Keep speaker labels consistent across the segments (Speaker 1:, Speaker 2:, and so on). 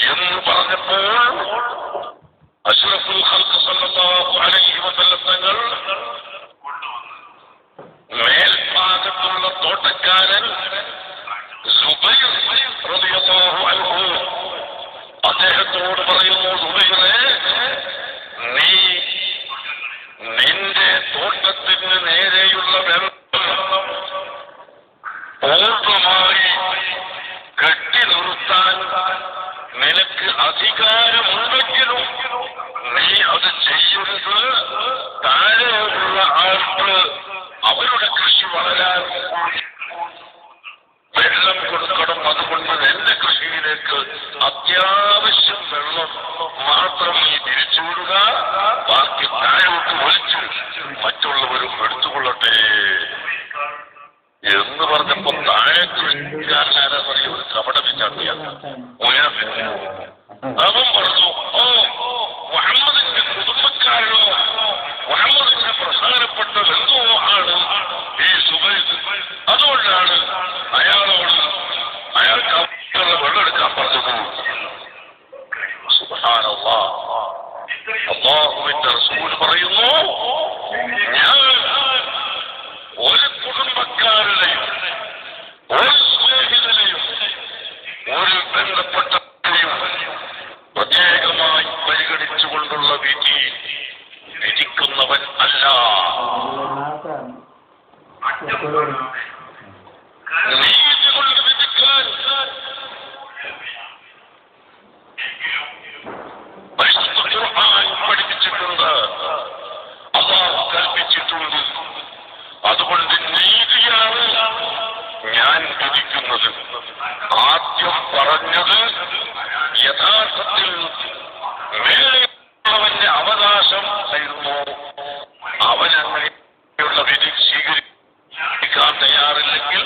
Speaker 1: എന്ന് പറഞ്ഞപ്പോൾ അഷ്റഫുൽ ഖൽഖ് സല്ലല്ലാഹു അലൈഹി വസല്ലം തങ്ങൾ മേൽഭാഗത്തുള്ള തോട്ടക്കാരൻ സുബൈർ റളിയല്ലാഹു അൻഹു അദ്ദേഹത്തോട് പറയുന്നു, സുബൈറേ, നീ നിന്റെ തോട്ടത്തിന് നേരെയുള്ള വെള്ളം പൂർണ്ണമായി കെട്ടി നിർത്താൻ നിനക്ക് അധികാരമുണ്ടെങ്കിലും നീ അത് ചെയ്യരുത്. താഴെയുള്ള ആൾക്ക് അവരുടെ കൃഷി വളരാൻ വെള്ളം കൊടുക്കണം. അതുകൊണ്ട് എന്റെ കൃഷിയിലേക്ക് അത്യാവശ്യം വെള്ളം മാത്രം നീ തിരിച്ചുവിടുക, ബാക്കി താഴോട്ട് ഒലിച്ച് മറ്റുള്ളവരും എടുത്തുകൊള്ളട്ടെ എന്ന് പറഞ്ഞപ്പോ താഴെ കൃഷിക്കാരനാരാ പറയും, ഒരു കപട വിചാരിയാണ്. അവൻ പറഞ്ഞു, ഓ മുഹമ്മദിന്റെ കുടുംബക്കാരനോ മുഹമ്മദിന്റെ പ്രധാനപ്പെട്ട ബന്ധുവോ ആണ് ഈ സുബൈർ. അതുകൊണ്ടാണ് അയാളോട് അയാൾക്ക് വെള്ളം എടുക്കാൻ പറഞ്ഞത്. സുബ്ഹാനല്ലാഹ്, അല്ലാഹുവിന്റെ റസൂൽ പറയുന്നു, ഞാൻ ഒരു കുടുംബക്കാരനെയും ഒരു സ്നേഹിതനെയും ഒരു ബന്ധപ്പെട്ടവരെയും പ്രത്യേകമായി പരിഗണിച്ചുകൊണ്ടുള്ള വിധി വിധിക്കുന്നവൻ അല്ല. നീതി കൊണ്ട് വിധിക്കാൻ പഠിപ്പിച്ചിട്ടുണ്ട്, അല്ലാഹു കൽപ്പിച്ചിട്ടുണ്ട്. അതുകൊണ്ട് നീതിയാണ് ഞാൻ വിധിക്കുന്നത്. ആദ്യം പറഞ്ഞത് യഥാർത്ഥത്തിൽ മേലെയുള്ളവന്റെ അവകാശം ആയിരുന്നു. അവനങ്ങനെയുള്ള വിധി സ്വീകരിക്കാൻ തയ്യാറില്ലെങ്കിൽ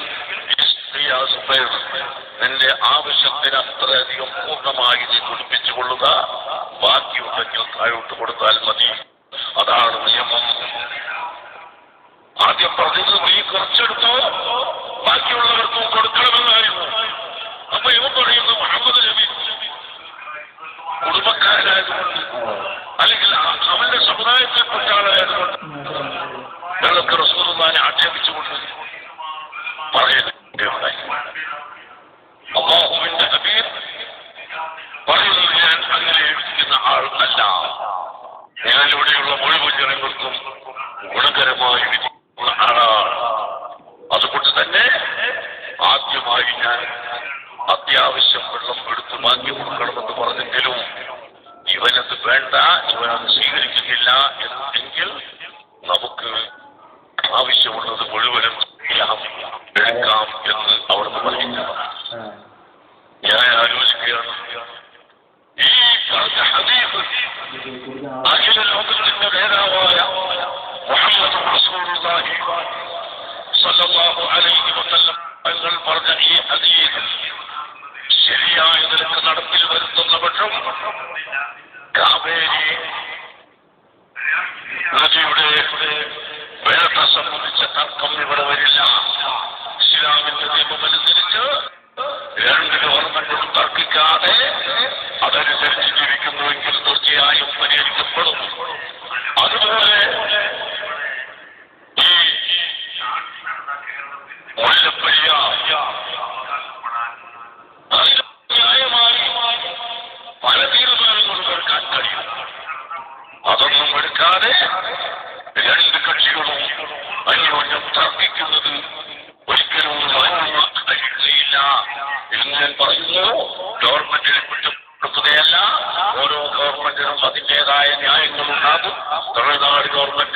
Speaker 1: നിന്റെ ആവശ്യത്തിന് അത്രയധികം പൂർണ്ണമായി നീ കുടിപ്പിച്ചുകൊള്ളുക, ബാക്കിയുണ്ടെങ്കിൽ താഴോട്ട് കൊടുത്താൽ മതി. അതാണ് നിയമം. ആദ്യം പറഞ്ഞത് നീ കുറച്ചെടുത്തോ ബാക്കിയുള്ളവർക്കും കൊടുക്കണമെന്നായിരുന്നു. അപ്പൊ ഇവൻ പറയുന്നു, മുഹമ്മദ് നബി കുടുംബക്കാരനായതുകൊണ്ട് അല്ലെങ്കിൽ അവന്റെ സമുദായത്തിൽപ്പെട്ട ആളായതുകൊണ്ട് ഞങ്ങൾക്ക് റസൂലുള്ളാഹിനെ ആക്ഷേപിച്ചുകൊണ്ട് പറയുകയുണ്ടായി. അല്ലാഹുവിന്റെ ഹബീബ് പറയുന്നത്, ഞാൻ അങ്ങനെ എഴുതിക്കുന്ന ആൾ അല്ല. ഞാനിവിടെയുള്ള മുഴുവൻ ജനങ്ങൾക്കും ഗുണകരമായി വിധിക്കുന്ന ആളാണ്. അതുകൊണ്ട് തന്നെ ആദ്യമായി ഞാൻ അത്യാവശ്യം വെള്ളം എടുത്ത് ബാക്കി കൊടുക്കണമെന്ന് പറഞ്ഞെങ്കിലും ഇവനത് വേണ്ട, ഇവനത് സ്വീകരിക്കുന്നില്ല എങ്കിൽ നമുക്ക് ആവശ്യമുള്ളത് മുഴുവനും എടുക്കാം എന്ന് അവിടുന്ന് പറയുന്നു. ഞാൻ ആലോചിക്കുകയാണ്, ഈ പറഞ്ഞ ഹദീസ് അഖില ലോകത്തിന്റെ നേതാവായ മുഹമ്മദ് റസൂലുള്ളാഹി സ്വല്ലല്ലാഹു അലൈഹി വസല്ലം തങ്ങൾ പറഞ്ഞ ഈ ഹദീസ് ശരിയായ നിലക്ക് നടപ്പിൽ വരുത്തുന്ന പക്ഷം കാവേരി നദിയുടെ വേട്ട സംബന്ധിച്ച തർക്കം ഇവിടെ വരില്ല. ഇസ്ലാമിന്റെ നിയമമനുസരിച്ച് രണ്ട് ഗവൺമെന്റും തർക്കിക്കാതെ അതനുസരിച്ച് ജീവിക്കുന്നുവെങ്കിൽ തീർച്ചയായും പരിഹരിക്കപ്പെടും. അതുപോലെ ഈ മുല്ലപ്പെരിയാർ ന്യായമായി പല തീരുമാനങ്ങളും എടുക്കാൻ കഴിയും. അതൊന്നും എടുക്കാതെ രണ്ട് കക്ഷികളും അന്യോന്യം തർക്കിക്കുന്നത് ഒരിക്കലും കഴിയില്ല എന്ന് ഞാൻ പറയുന്നു. ഗവൺമെന്റിനെ കുറ്റപ്പെടുത്തുകയല്ല. ഓരോ ഗവൺമെന്റിനും അതിൻ്റെതായ ന്യായങ്ങളുണ്ടാകും. തമിഴ്നാട് ഗവൺമെന്റ്